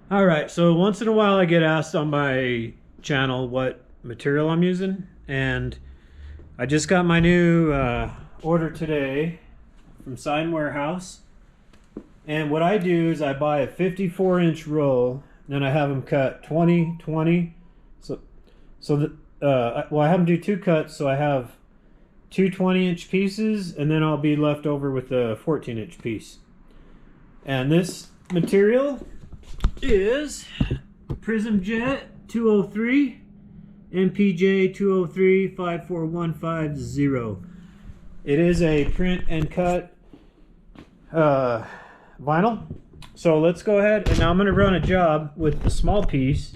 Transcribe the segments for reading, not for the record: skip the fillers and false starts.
All right, so once in a while I get asked on my channel what material I'm using, and I just got my new order today from Sign Warehouse. And what I do is I buy a 54-inch roll, then I have them cut 20, 20. Well, I have them do two cuts, so I have two 20-inch pieces, and then I'll be left over with a 14-inch piece. And this material is Prismjet 203 MPJ 203 54150. It is a print and cut vinyl. So let's go ahead, and now I'm going to run a job with the small piece.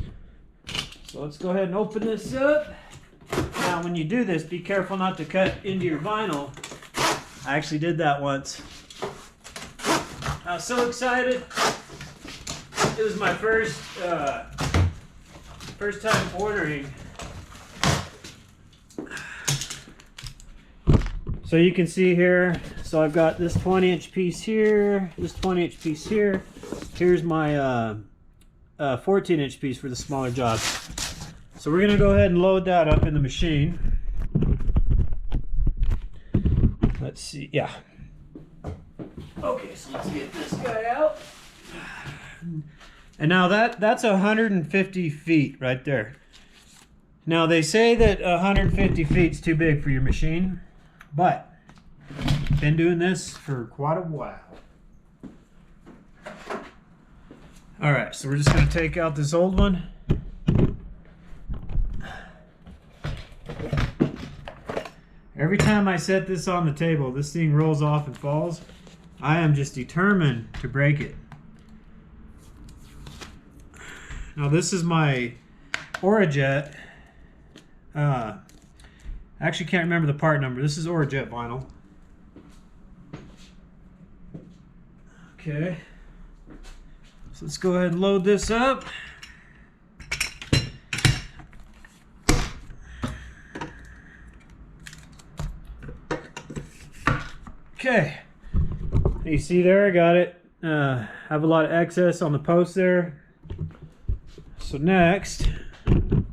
So let's go ahead and open this up. Now when you do this, be careful not to cut into your vinyl. I actually did that once. I was so excited. It was my first time ordering. So you can see here, so I've got this 20-inch piece here, this 20-inch piece here. Here's my 14-inch piece for the smaller job. So we're gonna go ahead and load that up in the machine. Let's see, yeah. Okay, so let's get this guy out. And now that's 150 feet right there. Now they say that 150 feet is too big for your machine, but I've been doing this for quite a while. All right, so we're just gonna take out this old one. Every time I set this on the table, this thing rolls off and falls. I am just determined to break it. Now this is my Prismjet. I actually can't remember the part number. This is Prismjet vinyl. Okay. So let's go ahead and load this up. Okay. You see there, I got it. Have a lot of excess on the post there. So next, I'm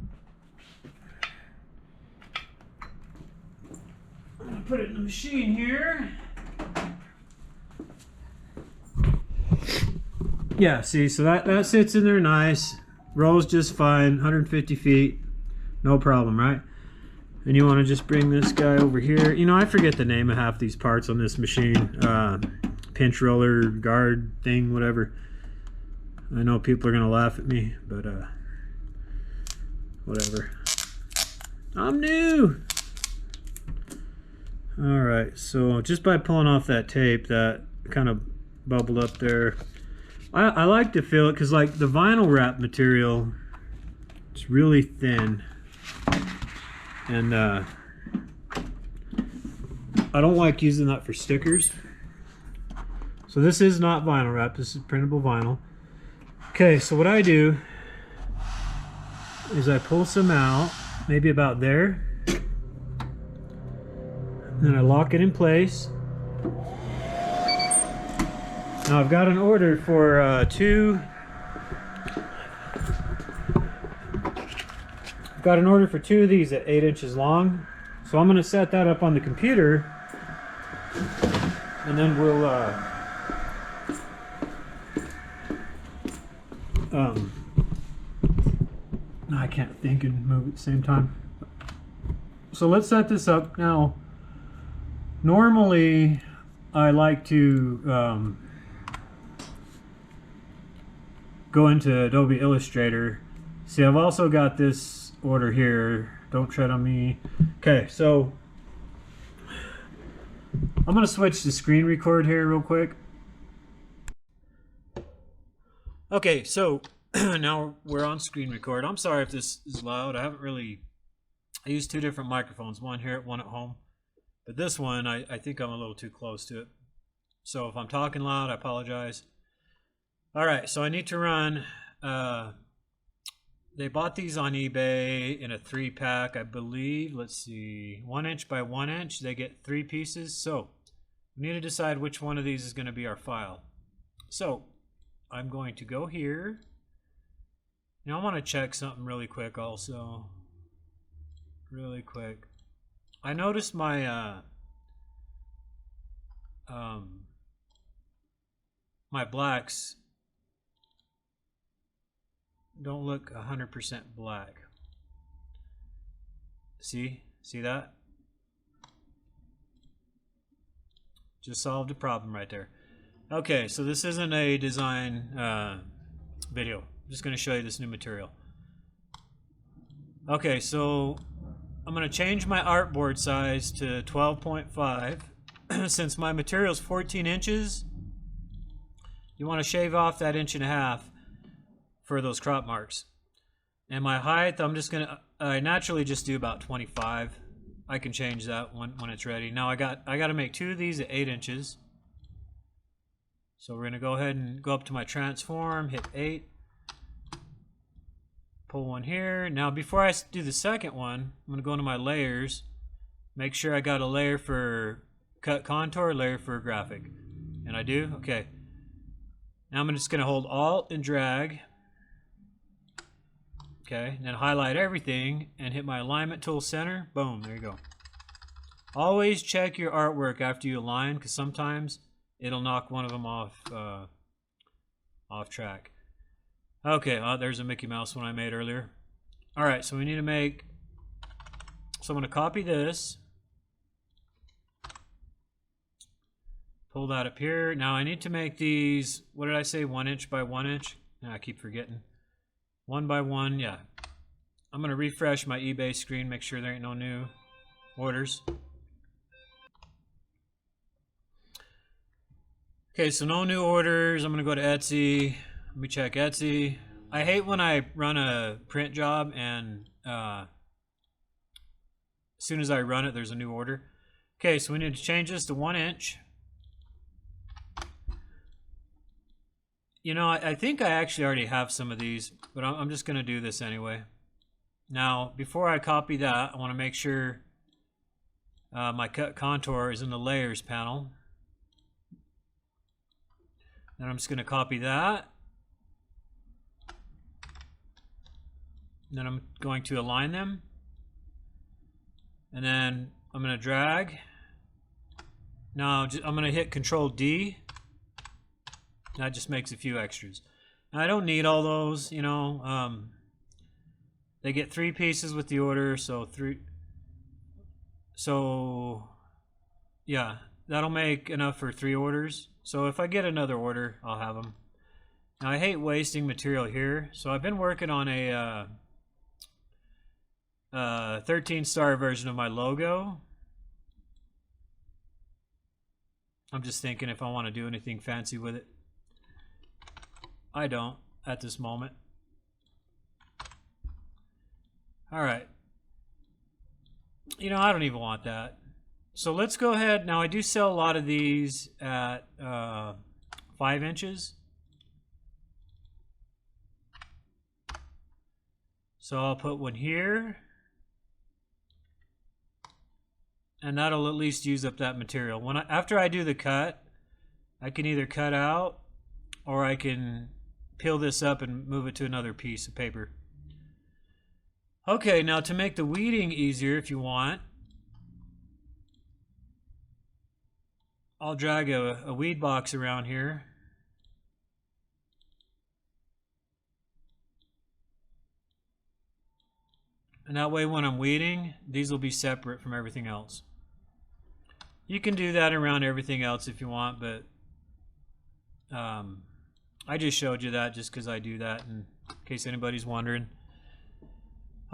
gonna put it in the machine here. Yeah, see, so that sits in there nice. Rolls just fine, 150 feet, no problem, right? And you want to just bring this guy over here. You know, I forget the name of half these parts on this machine. Pinch roller, guard thing, whatever. I know people are gonna laugh at me, but whatever. I'm new. All right, so just by pulling off that tape, that kind of bubbled up there. I like to feel it because, like, the vinyl wrap material, it's really thin, and I don't like using that for stickers. So this is not vinyl wrap. This is printable vinyl. Okay, so what I do is I pull some out, maybe about there. Then I lock it in place. Now I've got an order for two. I've got an order for two of these at 8 inches long. So I'm going to set that up on the computer, and then we'll no, I can't think and move at the same time. So let's set this up now. Normally, I like to go into Adobe Illustrator. See, I've also got this order here. Don't tread on me. Okay, so I'm gonna switch to screen record here real quick. Okay, so now we're on screen record. I'm sorry if this is loud. I use two different microphones, one here, one at home. But this one, I think I'm a little too close to it. So if I'm talking loud, I apologize. All right, so I need to run, they bought these on eBay in a 3-pack, I believe. Let's see, 1 inch by 1 inch. They get 3 pieces. So we need to decide which one of these is going to be our file. So I'm going to go here You know, I want to check something really quick also. Really quick. I noticed my my blacks don't look 100% black. See that? Just solved a problem right there. Okay, so this isn't a design video. I'm just going to show you this new material. Okay, so I'm going to change my artboard size to 12.5. Since my material is 14 inches, you want to shave off that 1.5 inches for those crop marks. And my height, I naturally just do about 25. I can change that when it's ready. Now I got to make 2 of these at 8 inches. So we're going to go ahead and go up to my transform, hit 8. Pull one here. Now before I do the second one, I'm going to go into my layers. Make sure I got a layer for cut contour, layer for graphic. And I do? Okay. Now I'm just going to hold Alt and drag. Okay, and then highlight everything and hit my alignment tool center. Boom, there you go. Always check your artwork after you align, because sometimes it'll knock one of them off track. Okay, there's a Mickey Mouse one I made earlier. Alright, so we need to make... So I'm going to copy this. Pull that up here. Now I need to make these, what did I say, 1 inch by 1 inch? I keep forgetting. 1 by 1, yeah. I'm going to refresh my eBay screen, make sure there ain't no new orders. Okay, so no new orders. I'm going to go to Etsy. Let me check Etsy. I hate when I run a print job and as soon as I run it, there's a new order. Okay, so we need to change this to 1 inch. You know, I think I actually already have some of these, but I'm just going to do this anyway. Now, before I copy that, I want to make sure my cut contour is in the layers panel. Then I'm just going to copy that. Then I'm going to align them. And then I'm going to drag. Now I'm going to hit Control D. That just makes a few extras. Now, I don't need all those, you know. They get 3 pieces with the order, so 3. So, yeah, that'll make enough for 3 orders. So if I get another order, I'll have them. Now, I hate wasting material here, so I've been working on a 13-star version of my logo. I'm just thinking if I want to do anything fancy with it. I don't at this moment. Alright. You know, I don't even want that. So let's go ahead. Now I do sell a lot of these at 5 inches. So I'll put one here. And that'll at least use up that material. After I do the cut, I can either cut out or I can peel this up and move it to another piece of paper. Okay, now to make the weeding easier, if you want, I'll drag a weed box around here. And that way when I'm weeding, these will be separate from everything else. You can do that around everything else if you want, but I just showed you that just because I do that in case anybody's wondering.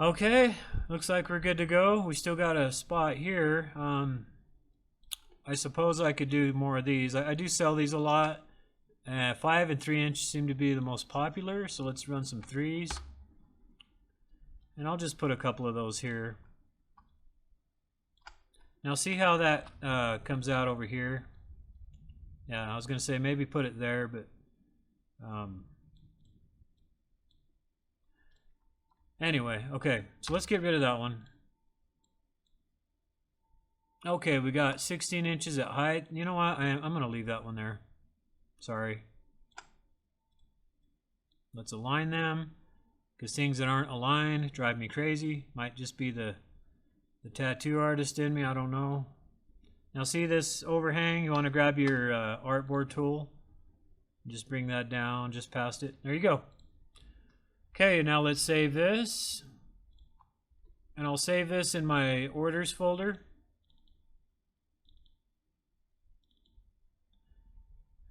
Okay, looks like we're good to go. We still got a spot here. I suppose I could do more of these. I do sell these a lot. 5 and 3 inch seem to be the most popular, so let's run some 3s. And I'll just put a couple of those here. Now see how that comes out over here? Yeah, I was going to say maybe put it there, but anyway, okay, so let's get rid of that one. Okay, we got 16 inches at height. You know what? I'm going to leave that one there. Sorry. Let's align them. because things that aren't aligned drive me crazy. Might just be the tattoo artist in me, I don't know. Now see this overhang? You want to grab your artboard tool. Just bring that down just past it. There you go. Okay, now let's save this. And I'll save this in my orders folder.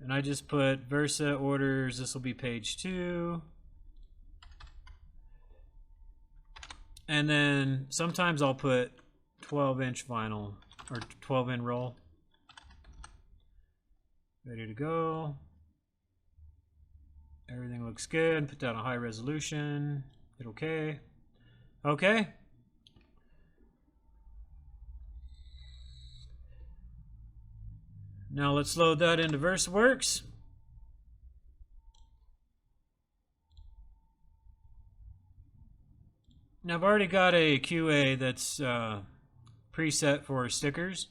And I just put Versa orders. This will be page 2. And then sometimes I'll put 12-inch vinyl or 12-in roll. Ready to go. Everything looks good. Put that on high resolution. Hit OK. OK. Now let's load that into VersaWorks. Now I've already got a QA that's preset for stickers.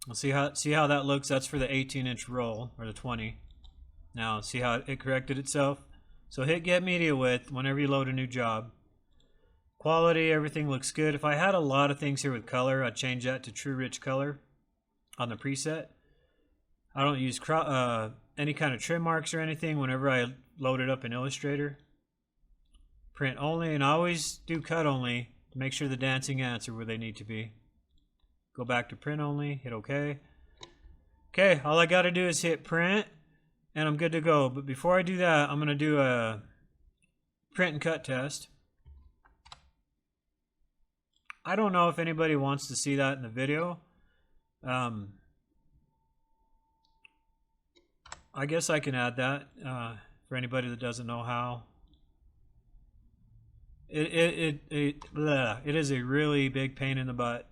We'll see how that looks. That's for the 18-inch roll, or the 20. Now see how it corrected itself. So hit get media width whenever you load a new job. Quality, everything looks good. If I had a lot of things here with color, I'd change that to true rich color on the preset. I don't use any kind of trim marks or anything whenever I load it up in Illustrator. Print only, and I always do cut only to make sure the dancing ants are where they need to be. Go back to print only, hit OK. Okay, all I got to do is hit print, and I'm good to go. But before I do that, I'm going to do a print and cut test. I don't know if anybody wants to see that in the video. I guess I can add that for anybody that doesn't know how. It is a really big pain in the butt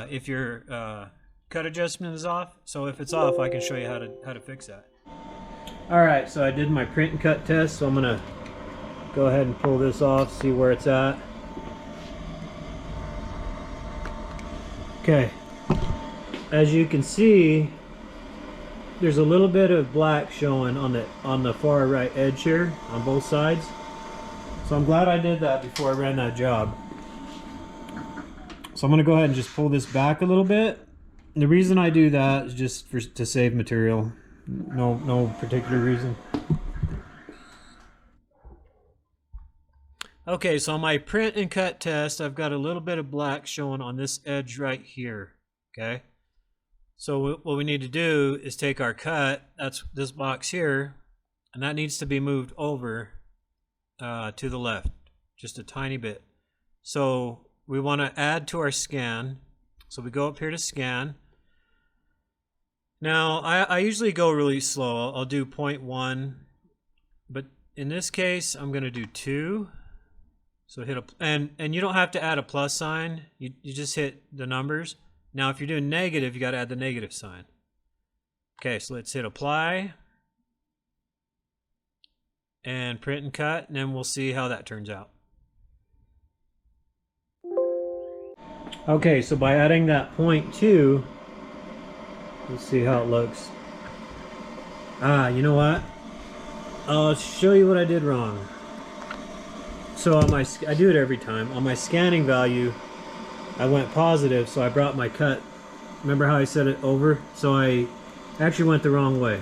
if your cut adjustment is off. So if it's off, I can show you how to fix that. All right, so I did my print and cut test, so I'm gonna go ahead and pull this off, see where it's at. Okay, as you can see, there's a little bit of black showing on the far right edge here on both sides. So I'm glad I did that before I ran that job. So I'm gonna go ahead and just pull this back a little bit. And the reason I do that is just to save material. No particular reason. Okay, so on my print and cut test, I've got a little bit of black showing on this edge right here. Okay, so what we need to do is take our cut, that's this box here, and that needs to be moved over to the left, just a tiny bit. So we want to add to our scan. So we go up here to scan. Now I usually go really slow. I'll do 0.1, but in this case I'm going to do 2. So hit and you don't have to add a plus sign. You just hit the numbers. Now if you're doing negative, you got to add the negative sign. Okay, so let's hit apply and print and cut, and then we'll see how that turns out. Okay, so by adding that 0.2, let's see how it looks. You know what? I'll show you what I did wrong. So on my, I do it every time. On my scanning value, I went positive, so I brought my cut. Remember how I set it over? So I actually went the wrong way.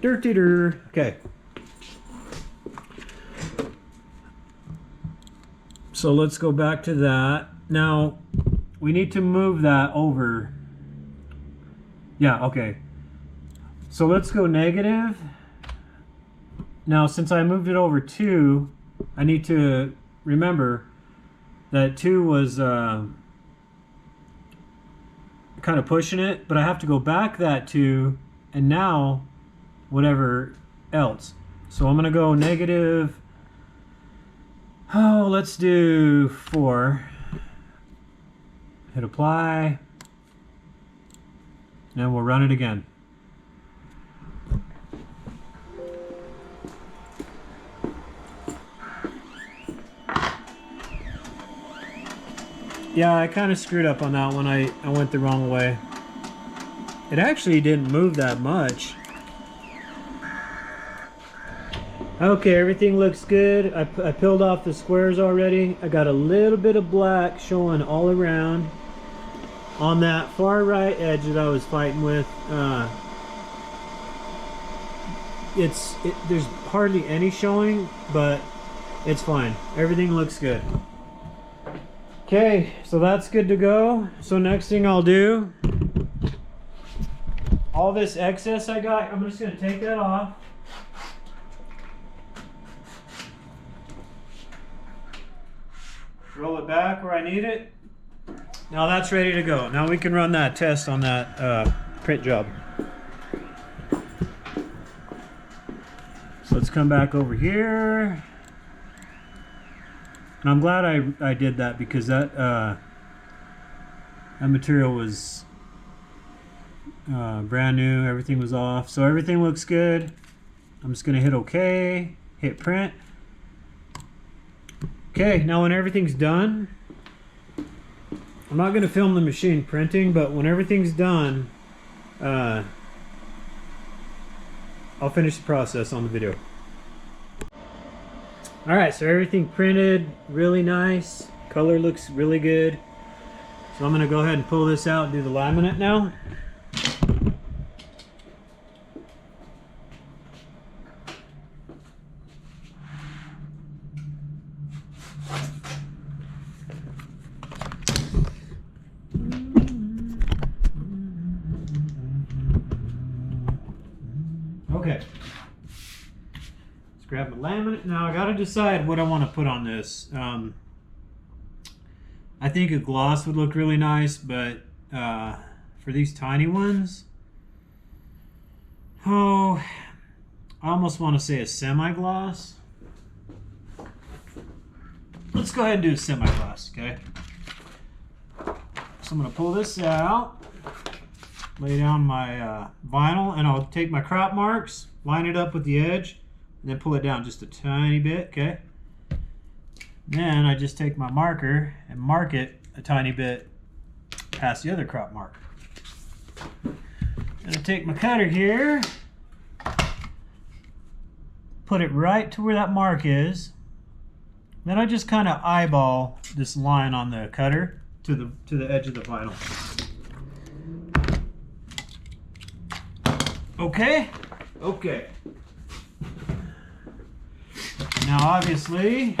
Dirty-dur. Okay. So let's go back to that. Now, we need to move that over. Yeah, okay. So let's go negative. Now, since I moved it over 2, I need to remember that 2 was kind of pushing it, but I have to go back that 2, and now whatever else. So I'm going to go negative, let's do 4. Hit apply, and we'll run it again. Yeah, I kind of screwed up on that one. I went the wrong way. It actually didn't move that much. Okay, everything looks good. I peeled off the squares already. I got a little bit of black showing all around. On that far right edge that I was fighting with, there's hardly any showing, but it's fine. Everything looks good. Okay, so that's good to go. So next thing I'll do, all this excess I got, I'm just gonna take that off. Roll it back where I need it. Now that's ready to go. Now we can run that test on that print job. So let's come back over here. And I'm glad I did that because that material was brand new. Everything was off. So everything looks good. I'm just gonna hit OK, hit print. Okay, now when everything's done, I'm not going to film the machine printing, but when everything's done, I'll finish the process on the video. Alright, so everything printed, really nice. Color looks really good. So I'm going to go ahead and pull this out and do the laminate now. Okay, let's grab my laminate. Now I gotta decide what I want to put on this. I think a gloss would look really nice, but for these tiny ones, oh, I almost want to say a semi-gloss. Let's go ahead and do a semi-gloss, okay? So I'm gonna pull this out. Lay down my vinyl, and I'll take my crop marks, line it up with the edge, and then pull it down just a tiny bit, okay? Then I just take my marker and mark it a tiny bit past the other crop mark. And I take my cutter here, put it right to where that mark is. Then I just kind of eyeball this line on the cutter to the edge of the vinyl. Okay, okay. Now obviously,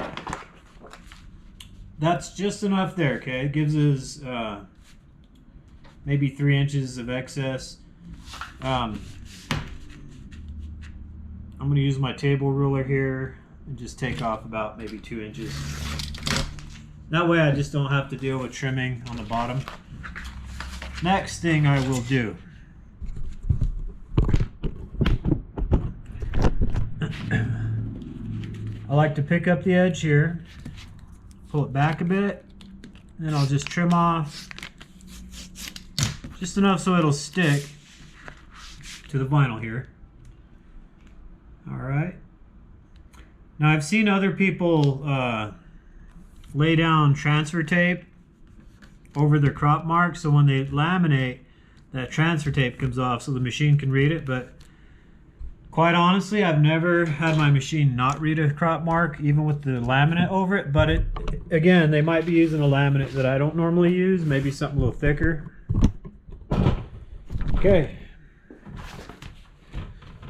that's just enough there, okay? It gives us maybe 3 inches of excess. I'm gonna use my table ruler here and just take off about maybe 2 inches. That way I just don't have to deal with trimming on the bottom. Next thing I will do, I like to pick up the edge here, pull it back a bit, and then I'll just trim off just enough so it'll stick to the vinyl here. Alright. Now I've seen other people lay down transfer tape over their crop mark, so when they laminate, that transfer tape comes off so the machine can read it, but quite honestly, I've never had my machine not read a crop mark, even with the laminate over it. But again, they might be using a laminate that I don't normally use, maybe something a little thicker. Okay.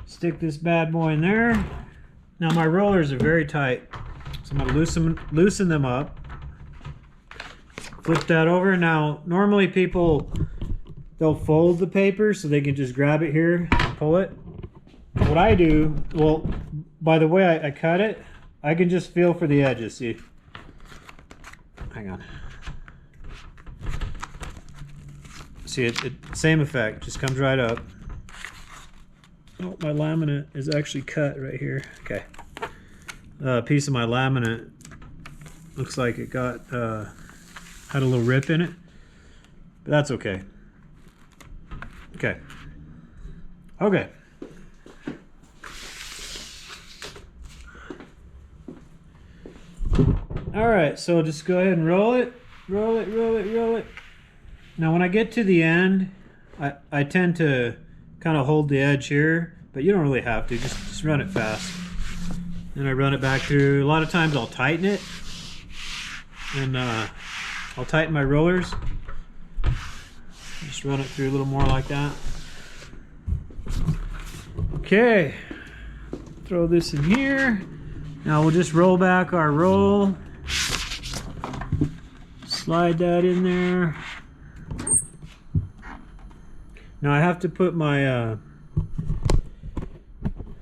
Stick this bad boy in there. Now my rollers are very tight, so I'm going to loosen them up. Flip that over. Now, normally people, they'll fold the paper so they can just grab it here and pull it. What I do, well, by the way I cut it, I can just feel for the edges, see? Hang on. See, it same effect, just comes right up. Oh, my laminate is actually cut right here. Okay. A piece of my laminate looks like it got, had a little rip in it, but that's okay. Okay. Okay. Alright, so just go ahead and roll it. Roll it, roll it, roll it. Now when I get to the end, I tend to kind of hold the edge here, but you don't really have to. Just run it fast. Then I run it back through. A lot of times I'll tighten it, and I'll tighten my rollers. Just run it through a little more like that. Okay, throw this in here. Now we'll just roll back our roll. Slide that in there. Now I have to put my,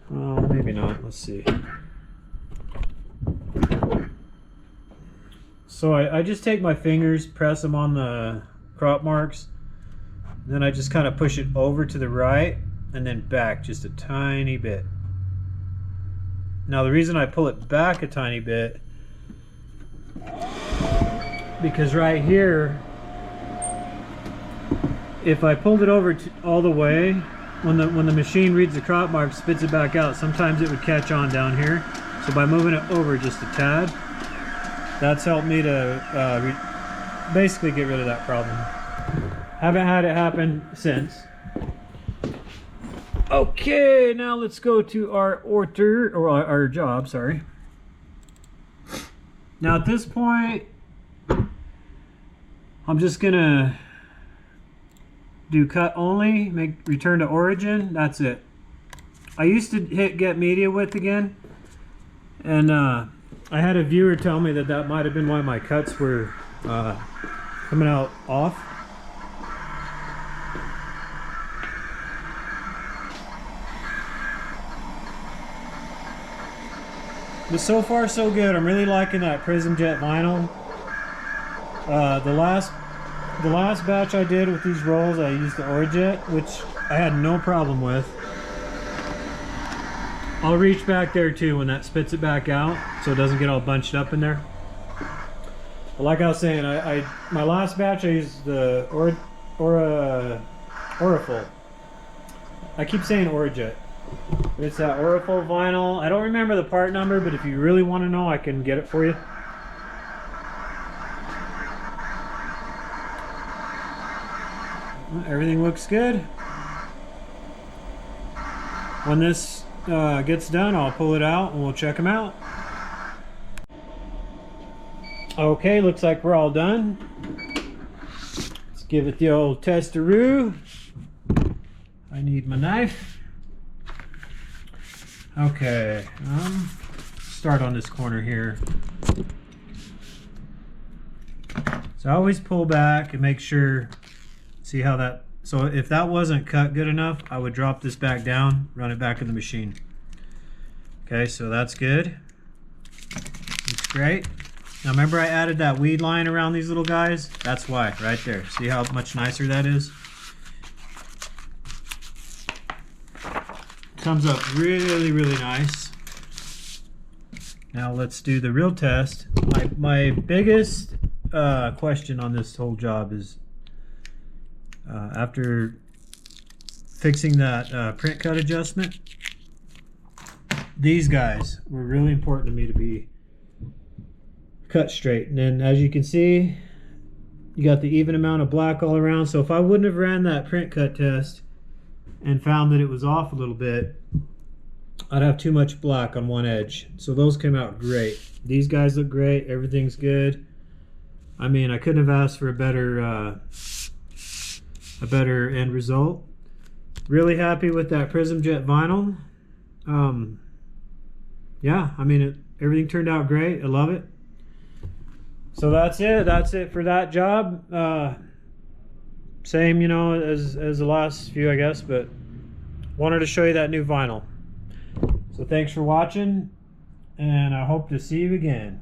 well, maybe not, let's see. So I just take my fingers, press them on the crop marks, then I just kind of push it over to the right and then back just a tiny bit. Now the reason I pull it back a tiny bit, because right here, if I pulled it over all the way, when the machine reads the crop mark, spits it back out, sometimes it would catch on down here. So by moving it over just a tad, that's helped me to basically get rid of that problem. Haven't had it happen since. Okay, now let's go to our order, or our job, sorry. Now at this point, I'm just gonna do cut only, make return to origin, that's it. I used to hit get media width again, and I had a viewer tell me that that might have been why my cuts were coming out off. But so far so good. I'm really liking that Prismjet vinyl. The last batch I did with these rolls, I used the Orjet, which I had no problem with. I'll reach back there too when that spits it back out, so it doesn't get all bunched up in there. But like I was saying, my last batch I used the Orifol. I keep saying Orjet. But it's that Orifol vinyl. I don't remember the part number, but if you really want to know, I can get it for you. Everything looks good. When this gets done, I'll pull it out and we'll check them out. Okay, looks like we're all done. Let's give it the old test-a-roo. I need my knife. Okay, start on this corner here. So I always pull back and make sure, see how that, so if that wasn't cut good enough, I would drop this back down, run it back in the machine. Okay, so that's good. Looks great. Now remember I added that weed line around these little guys? That's why, right there. See how much nicer that is? Comes up really, really nice. Now let's do the real test. My biggest question on this whole job is after fixing that print cut adjustment, these guys were really important to me to be cut straight. And then as you can see, you got the even amount of black all around. So if I wouldn't have ran that print cut test and found that it was off a little bit, I'd have too much black on one edge. So those came out great. These guys look great. Everything's good. I mean, I couldn't have asked for a better end result. Really happy with that Prismjet vinyl. Yeah, I mean, everything turned out great. I love it. So that's it. That's it for that job. Same, you know, as the last few, I guess, but wanted to show you that new vinyl. So thanks for watching, and I hope to see you again.